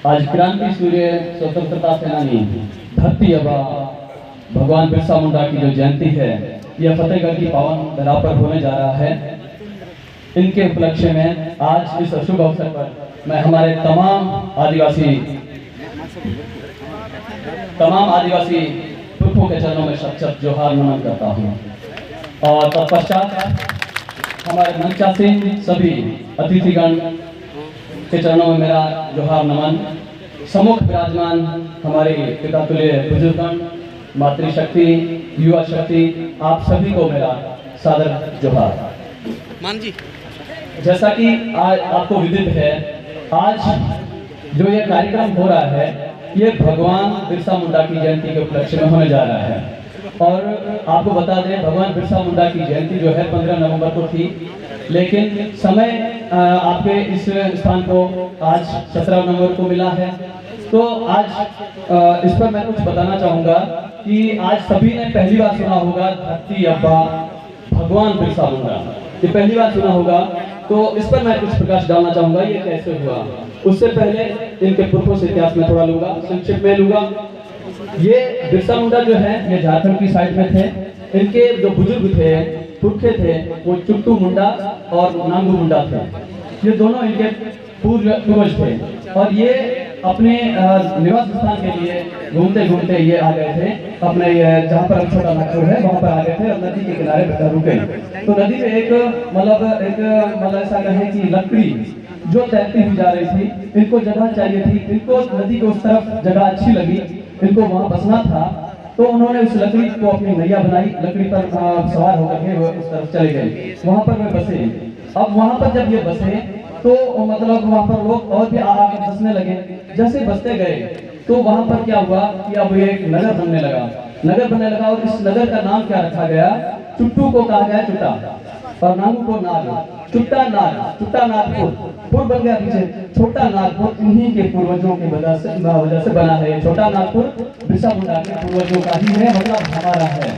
आज क्रांति सूर्य स्वतंत्रता सेनानी धरती आबा भगवान बिरसा मुंडा की जो जयंती है, यह फतेहगढ़ की पावन धरा पर होने जा रहा है। इनके उपलक्ष्य में आज इस शुभ अवसर पर मैं हमारे तमाम आदिवासी पुरखों के चरणों में शत जोहार नमन करता हूँ। और तत्पश्चात हमारे मंचासीन सभी अतिथिगण के चरणों में मेरा जोहार नमन। सम्मुख विराजमान हमारे पिता तुल्य बुजुर्गगण, मातृशक्ति, युवा शक्ति, आप सभी को मेरा सादर जोहार। मान जी, जैसा कि आज आपको विदित है, आज जो ये कार्यक्रम हो रहा है, ये भगवान बिरसा मुंडा की जयंती के उपलक्ष्य में होने जा रहा है। और आपको बता दें, भगवान बिरसा मुंडा की जयंती जो है 15 नवंबर को थी, लेकिन समय आपके इस स्थान को आज 17 नवंबर को मिला है। तो आज इस पर मैं कुछ बताना चाहूँगा कि आज सभी ने पहली बार सुना होगा धरती अब्बा भगवान बिरसा मुंडा, ये पहली बार सुना होगा। तो इस पर मैं कुछ प्रकाश डालना चाहूँगा, ये कैसे हुआ। उससे पहले इनके पुरखों से इतिहास में थोड़ा लूँगा, संक्षिप्त में लूँगा। ये बिरसा मुंडा जो है, ये झारखंड की साइड में थे। इनके जो बुजुर्ग थे, पुरखे थे, वो चुट्टू मुंडा और नांगू मुंडा थे। ये दोनों इनके पूर्वज थे। और ये अपने निवास स्थान के लिए घूमते घूमते ये आ गए थे, अपने जहाँ पर छोटा नागपुर है वहाँ पर आ गए थे और नदी के किनारे रुके। तो नदी में एक मतलब ऐसा कहें कि लकड़ी जो तैरती हुई जा रही थी, इनको जगह चाहिए थी, इनको नदी के उस तरफ जगह अच्छी लगी, इनको वहाँ बसना था। तो उन्होंने उस लकड़ी को अपनी नैया बनाई, लकड़ी पर सवार होकर के वो उस तरफ चले गए, वहाँ पर वे बसे। अब वहाँ पर जब ये बसे तो मतलब वहाँ पर लोग और भी आगे बसने लगे। जैसे बसते गए तो वहाँ पर क्या हुआ कि अब ये एक नगर बनने लगा। और इस नगर का नाम क्या रखा गया? चुट्टू को कहा गया चुट्टा और नागू को नाग। चुट्टा नागपुर पुर बन गया पीछे, छोटा नागपुर इन्हीं के पूर्वजों की वजह से बना है। छोटा नागपुर बिरसा मुंडा के पूर्वजों का ही है, मतलब हमारा है।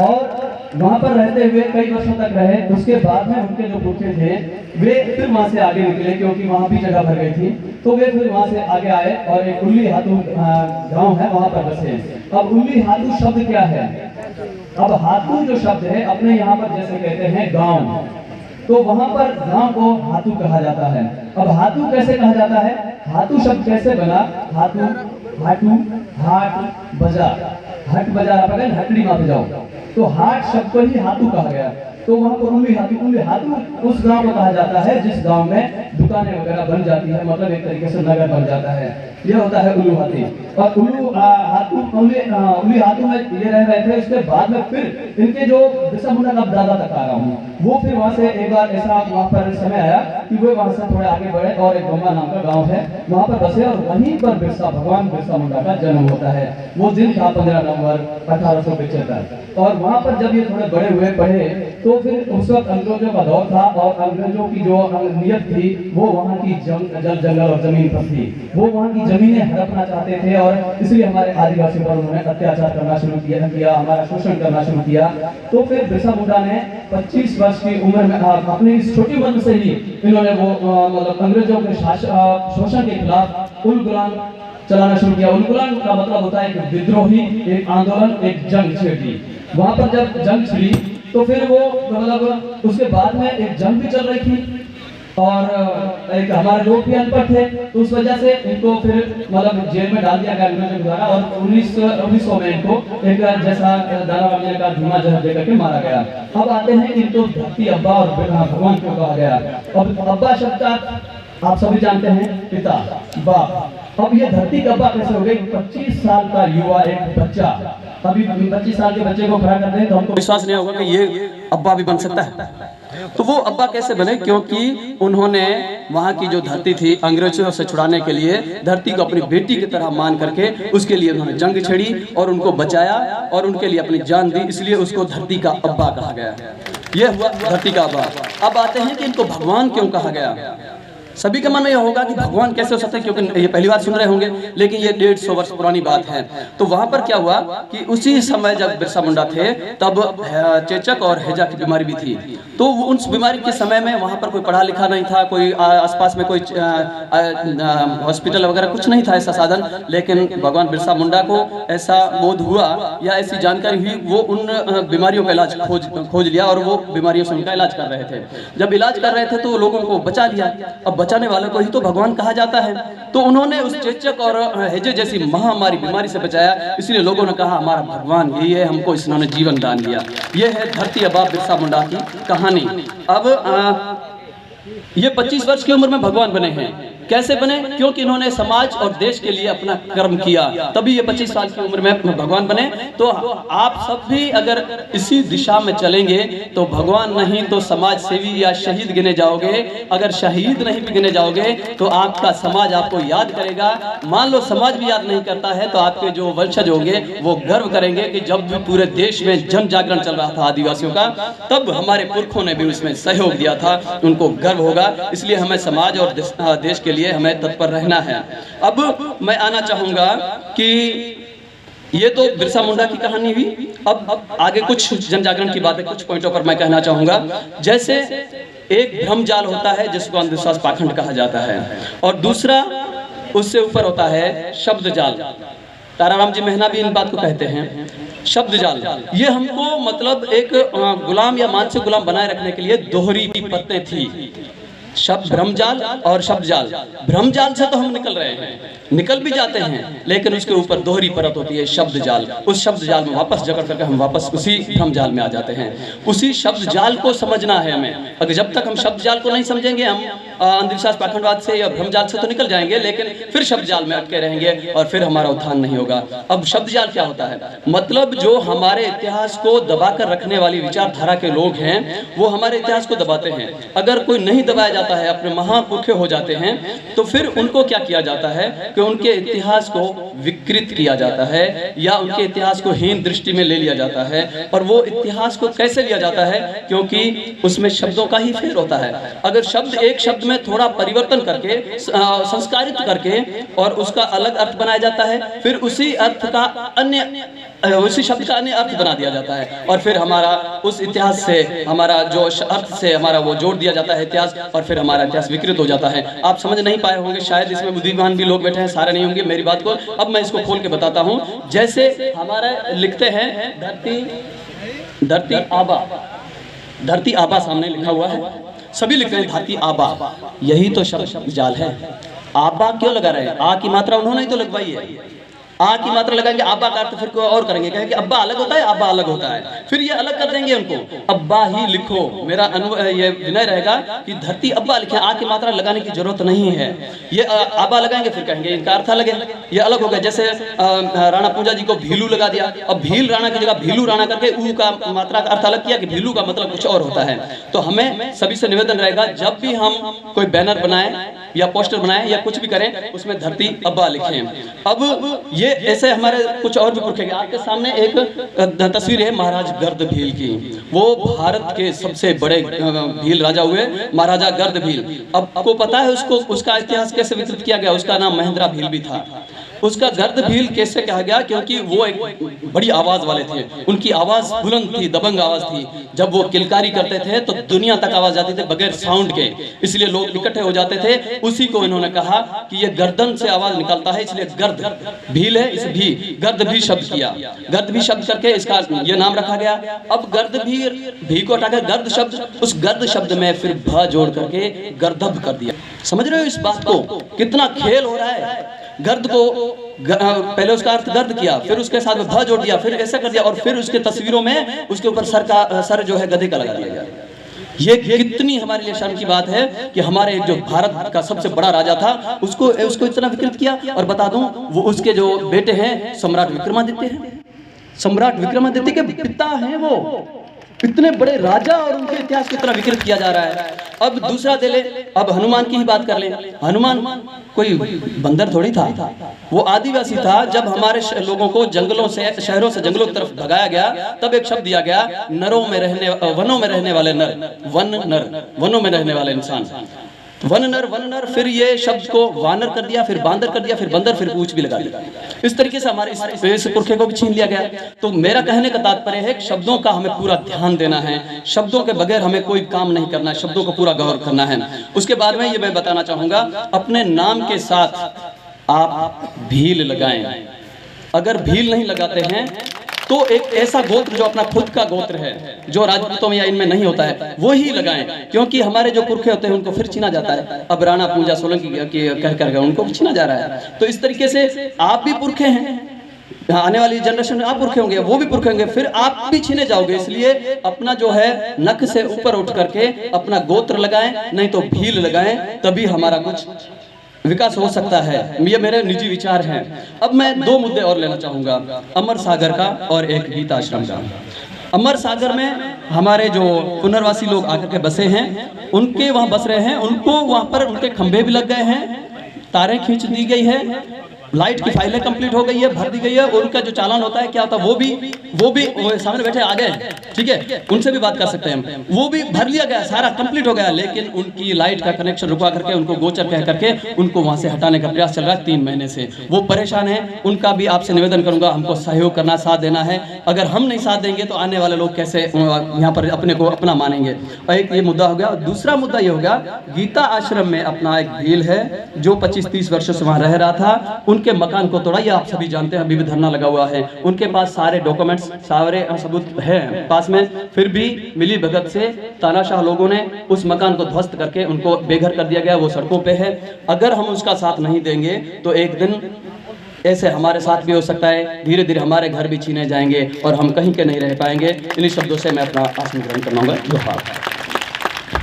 और वहाँ पर रहते हुए कई वर्षों तक रहे। उसके बाद में उनके जो पुरखे थे वे फिर वहाँ से आगे निकले, क्योंकि वहाँ भी जगह भर गई थी। तो वे फिर वहाँ से आगे आए और एक उल्ली हाथू गांव है, वहाँ पर बसे। अब उल्ली हाथू शब्द क्या है? अब हाथू जो शब्द है, अपने यहाँ पर जैसे कहते हैं गांव, तो वहाँ पर गांव को हाथू कहा जाता है। अब हाथू कैसे कहा जाता है? हाथू शब्द कैसे बना? हाथू, हाट, बाजार, हट बाजार पकड़ हटड़ी वहाँ पे जाओ, तो हाट शब्द को ही हाथू कहा गया। तो वहाँ पर उल्ली हाथू उस गांव को कहा जाता है जिस गांव में दुकानें वगैरह बन जाती है, मतलब एक तरीके से नगर बन जाता है। यह होता है उल्लू हाथी। और उल्ली हाथू में ये रह रहे थे। उसके बाद में फिर इनके जो बिरसा मुंडा का दादा तक आ रहा हूँ, वो फिर वहाँ से एक बार ऐसा वहाँ पर समय आया कि वो वहाँ से थोड़े आगे बढ़े और एक गोमा नाम का गाँव है, वहाँ पर बसे। और वहीं पर भगवान बिरसा मुंडा का जन्म होता है। वो दिन था 15 नवंबर 1875। और वहाँ पर जब ये थोड़े बड़े हुए पढ़े, तो फिर उस वक्त अंग्रेजों का दौर था और अंग्रेजों की जो नीयत थी वो वहाँ की जंगल और जमीन पर थी। वो वहाँ की जमीनें हड़पना चाहते थे और इसलिए हमारे आदिवासी पर उन्होंने अत्याचार करना शुरू किया, हमारा शोषण करना शुरू किया। तो फिर बिरसा मुंडा ने 25 वर्ष की उम्र में अपनी इस छोटी उम्र से ही इन्होंने वो मतलब अंग्रेजों के शोषण के खिलाफ उलगुलान चलाना शुरू किया। उलगुलान का मतलब होता है एक विद्रोही, एक आंदोलन, एक जंग छेड़ दी। वहाँ पर जब जंग छिड़ी तो फिर वो मतलब उसके बाद में एक जंग भी चल रही थी और एक हमारे लोग भी अनपढ़ थे, तो उस वजह से इनको फिर मतलब जेल में डाल दिया गया अंग्रेजों के द्वारा। और 1900 में इनको एक जैसा दाना वगैरह का धीमा जहर देकर के मारा गया। अब आते हैं इनको धरती अब्बा और भगवान क्यों कहा गया। अब अब्बा शब्द का आप सभी जानते हैं, पिता, बाप। अब ये धरती का अब्बा कैसे हो गए? 25 साल का युवा, एक बच्चा, अभी 25 साल के बच्चे को खड़ा कर दें तो हमको विश्वास नहीं होगा कि ये अब्बा भी बन सकता है। तो वो अब्बा कैसे बने? क्योंकि उन्होंने वहाँ की जो धरती थी अंग्रेजों से छुड़ाने के लिए धरती को अपनी बेटी की तरह मान करके उसके लिए उन्होंने जंग छेड़ी और उनको बचाया और उनके लिए अपनी जान दी, इसलिए उसको धरती का अब्बा कहा गया। यह हुआ धरती का अब्बा। अब आते हैं कि इनको भगवान क्यों कहा गया। सभी के मन में यह होगा कि भगवान कैसे हो सकते हैं, क्योंकि ये पहली बार सुन रहे होंगे, लेकिन ये 150 वर्ष पुरानी बात है। तो वहाँ पर क्या हुआ कि उसी समय जब बिरसा मुंडा थे तब चेचक और हैजा की बीमारी भी थी। तो उस बीमारी के समय में वहाँ पर कोई पढ़ा लिखा नहीं था, कोई आसपास में कोई हॉस्पिटल वगैरह कुछ नहीं था ऐसा साधन। लेकिन भगवान बिरसा मुंडा को ऐसा बोध हुआ या ऐसी जानकारी हुई, वो उन बीमारियों का इलाज खोज लिया और वो बीमारियों से उनका इलाज कर रहे थे। जब इलाज कर रहे थे तो लोगों को बचा लिया। अब बचाने वाले को ही तो भगवान कहा जाता है। तो उन्होंने उस चेचक और हैजे जैसी महामारी बीमारी से बचाया। इसलिए लोगों ने कहा हमारा भगवान यही है, हमको इन्होंने जीवन दान दिया। यह है धरती आबा बिरसा मुंडा की कहानी। अब ये 25 वर्ष की उम्र में भगवान बने हैं। कैसे बने? क्योंकि इन्होंने समाज और देश के लिए अपना कर्म किया, तभी ये 25 साल की उम्र में भगवान बने। तो आप सब भी अगर इसी दिशा में चलेंगे तो भगवान नहीं तो समाज सेवी या शहीद गिने जाओगे। अगर शहीद नहीं भी गिने जाओगे तो आपका समाज आपको याद करेगा। मान लो समाज भी याद नहीं करता है तो आपके जो वंशज होंगे वो गर्व करेंगे कि जब भी पूरे देश में जन जागरण चल रहा था आदिवासियों का, तब हमारे पुरखों ने भी उसमें सहयोग दिया था, उनको गर्व होगा। इसलिए हमें समाज और देश के लिए हमें तत्पर रहना है। अब मैं आना चाहूंगा कि ये तो बिरसा मुंडा की कहानी हुई। अब आगे कुछ जन जागरण की बातें, कुछ पॉइंटों पर मैं कहना चाहूंगा। जैसे एक भ्रम जाल होता है जिसको अंधविश्वास पाखंड कहा जाता है, और दूसरा उससे ऊपर होता है शब्द जाल। ताराराम जी मेहना भी इन बात को कहते हैं, शब्द जाल। ये हमको मतलब एक गुलाम या मानसिक गुलाम बनाए रखने के लिए दोहरी परतें थी, शब्द भ्रमजाल और शब्द जाल। भ्रमजाल से तो हम निकल रहे हैं, निकल भी जाते हैं, लेकिन उसके ऊपर दोहरी परत होती है शब्द जाल। उस शब्द जाल में वापस जकड़ करके हम वापस उसी भ्रमजाल में आ जाते हैं। उसी शब्द जाल को समझना है हमें। अगर जब तक हम शब्द जाल को नहीं समझेंगे, हम अंधविश्वास पाखंडवाद से या भ्रमजाल से तो निकल जाएंगे, लेकिन फिर शब्द जाल में अटके रहेंगे और फिर हमारा उत्थान नहीं होगा। अब शब्द जाल क्या होता है? मतलब जो हमारे इतिहास को दबाकर रखने वाली विचारधारा के लोग हैं वो हमारे इतिहास को दबाते हैं। अगर कोई नहीं दबाया जाता है, अपने महापुरखे हो जाते हैं, तो फिर उनको क्या किया जाता है कि उनके इतिहास को विकृत किया जाता है या उनके इतिहास को हीन दृष्टि में ले लिया जाता है। और वो इतिहास को कैसे लिया जाता है? क्योंकि उसमें शब्दों का ही फेर होता है। अगर शब्द एक शब्द में थोड़ा परिवर्तन करके, संस्कारित करके और उसका अलग अर्थ बनाया जाता है, फिर उसी अर्थ का अन्य, उसी शब्द का अन्य अर्थ बना दिया जाता है, और फिर हमारा उस इतिहास से, हमारा जो अर्थ से हमारा वो जोड़ दिया जाता है इतिहास, और फिर हमारा इतिहास विकृत हो जाता है। आप समझ नहीं पाए होंगे, शायद इसमें बुद्धिमान भी लोग बैठे हैं, सारे नहीं होंगे मेरी बात को। अब मैं इसको खोल के बताता हूँ। जैसे हमारा लिखते हैं धरती आबा, धरती आबा सामने लिखा हुआ है, सभी लिख रहे हैं धरती आबा। यही तो शब्द जाल है। आबा क्यों लगा रहे हैं? आ की मात्रा उन्होंने ही तो लगवाई है। आ की मात्रा लगाएंगे, आबा का अर्थ फिर कोई और करेंगे, कहेंगे अब्बा अलग होता है, आबा अलग होता है, फिर ये अलग कर देंगे उनको। अब्बा ही लिखो। मेरा ये विनय रहेगा कि धरती अब्बा लिखे, आ की मात्रा लगाने की जरूरत नहीं है। ये आबा लगाएंगे, फिर कहेंगे इनका अर्थ अलग है, ये अलग हो गया। जैसे राणा पूजा जी को भीलू लगा दिया, अब भील राणा की जगह भीलू राणा करके ऊ का मात्रा का अर्थ अलग किया कि भीलू का मतलब कुछ और होता है। तो हमें सभी से निवेदन रहेगा, जब भी हम कोई बैनर बनाए या पोस्टर बनाए या कुछ भी करें, उसमें धरती अब्बा लिखें। अब ये ऐसे हमारे कुछ और भी पुरखे। आपके सामने एक तस्वीर है महाराज गर्द भील की। वो भारत के सबसे बड़े भील राजा हुए, महाराजा गर्द भील। अब आपको पता है उसको, उसका इतिहास कैसे विकसित किया गया? उसका नाम महेंद्रा भील भी था। उसका गर्द भील कैसे कहा गया? क्योंकि वो एक बड़ी आवाज वाले थे, उनकी आवाज बुलंद थी, दबंग आवाज थी। जब वो किलकारी करते थे तो दुनिया तक आवाज जाती थी बगैर साउंड के, इसलिए लोग इकट्ठे हो जाते थे। उसी को इन्होंने कहा कि ये गर्दन से आवाज निकलता है, इसलिए गर्द भील है, इस भी गर्द भी शब्द किया, गर्द भी शब्द करके इसका ये नाम रखा गया। अब गर्द भी को हटाकर गर्द शब्द, उस गर्द शब्द में फिर भ जोड़ करके गर्दभ कर दिया। समझ रहे हो इस बात को? कितना खेल हो रहा है। गर्द को पहले उसका अर्थ गर्द किया, फिर उसके साथ में भ जोड़ दिया, फिर ऐसा कर दिया, और फिर उसके तस्वीरों में उसके ऊपर सर जो है गधे का लगा दिया गया। ये कितनी हमारे लिए शर्म की बात है कि हमारे जो भारत का सबसे बड़ा राजा था उसको इतना विकृत किया। और बता दूं, वो उसके जो बेटे हैं सम्राट विक्रमादित्य हैं, सम्राट विक्रमादित्य के पिता हैं वो। इतने बड़े राजा और उनके इतिहास को इतना विकृत किया जा रहा है। अब दूसरा दे ले, अब हनुमान की ही बात कर ले। हनुमान कोई बंदर थोड़ी था, वो आदिवासी था। जब हमारे लोगों को जंगलों से, शहरों से जंगलों की तरफ भगाया गया, तब एक शब्द दिया गया, नरों में रहने, वनों में रहने वाले नर, वन नर, वनों में रहने वाले इंसान। वन नर, फिर ये शब्द को वानर कर दिया, फिर बांदर कर दिया, फिर बंदर, फिर पूछ भी लगा दिया। इस तरीके से हमारे इस पुरखे को भी छीन लिया गया। तो मेरा कहने का तात्पर्य है कि शब्दों का हमें पूरा ध्यान देना है, शब्दों के बगैर हमें कोई काम नहीं करना है, शब्दों को पूरा गौर करना है। उसके बाद में ये मैं बताना चाहूँगा, अपने नाम के साथ आप भील लगाएं। अगर भील नहीं लगाते हैं तो एक ऐसा गोत्र जो अपना खुद का गोत्र है, जो राजपूतों में या इनमें नहीं होता है, वो ही लगाएं, क्योंकि हमारे जो पुरखे होते हैं उनको फिर छीना जाता है। अब राणा पूजा सोलंकी कह कर उनको छीना जा रहा है। तो इस तरीके से आप भी पुरखे हैं, आने वाली जनरेशन में आप पुरखे होंगे, वो भी पुरखे होंगे, फिर आप भी छीने जाओगे। इसलिए अपना जो है नख से ऊपर उठ करके अपना गोत्र लगाएं, नहीं तो भील लगाएं, तभी हमारा कुछ विकास हो सकता है। ये मेरे निजी विचार हैं। अब मैं 2 मुद्दे और लेना चाहूँगा, अमर सागर का और एक गीता आश्रम का। अमर सागर में हमारे जो पुनर्वासी लोग आकर के बसे हैं, उनके वहाँ बस रहे हैं, उनको वहाँ पर उनके खंभे भी लग गए हैं, तारें खींच दी गई है, लाइट की फाइलें कंप्लीट हो गई है, भर दी गई है। उनका जो चालान होता है क्या होता है वो सामने बैठे आ गए, ठीक है, उनसे भी बात कर सकते हैं हम। वो भी भर लिया गया, सारा कंप्लीट हो गया, लेकिन उनकी लाइट का कनेक्शन रुकवा करके उनको गोचर कह करके उनको वहां से हटाने का प्रयास चल रहा है 3 महीने से। वो परेशान है, उनका भी आपसे निवेदन करूंगा, हमको सहयोग करना, साथ देना है। अगर हम नहीं साथ देंगे तो आने वाले लोग कैसे यहाँ पर अपने को अपना मानेंगे। एक ये मुद्दा हो गया। दूसरा मुद्दा ये हो गया, गीता आश्रम में अपना एक भील है जो 25-30 वर्षों से वहां रह रहा था, उनके मकान को तोड़ा, ये आप सभी जानते हैं, अभी भी धरना लगा हुआ है। उनके पास सारे डॉक्यूमेंट्स, सारे सबूत हैं पास में, फिर भी मिली भगत से तानाशाह लोगों ने उस मकान को ध्वस्त करके उनको बेघर कर दिया गया, वो सड़कों पे है। अगर हम उसका साथ नहीं देंगे तो एक दिन ऐसे हमारे साथ भी हो सकता है, धीरे धीरे हमारे घर भी छीने जाएंगे और हम कहीं के नहीं रह पाएंगे। इन्हीं शब्दों से मैं अपना आसन ग्रहण करना होगा।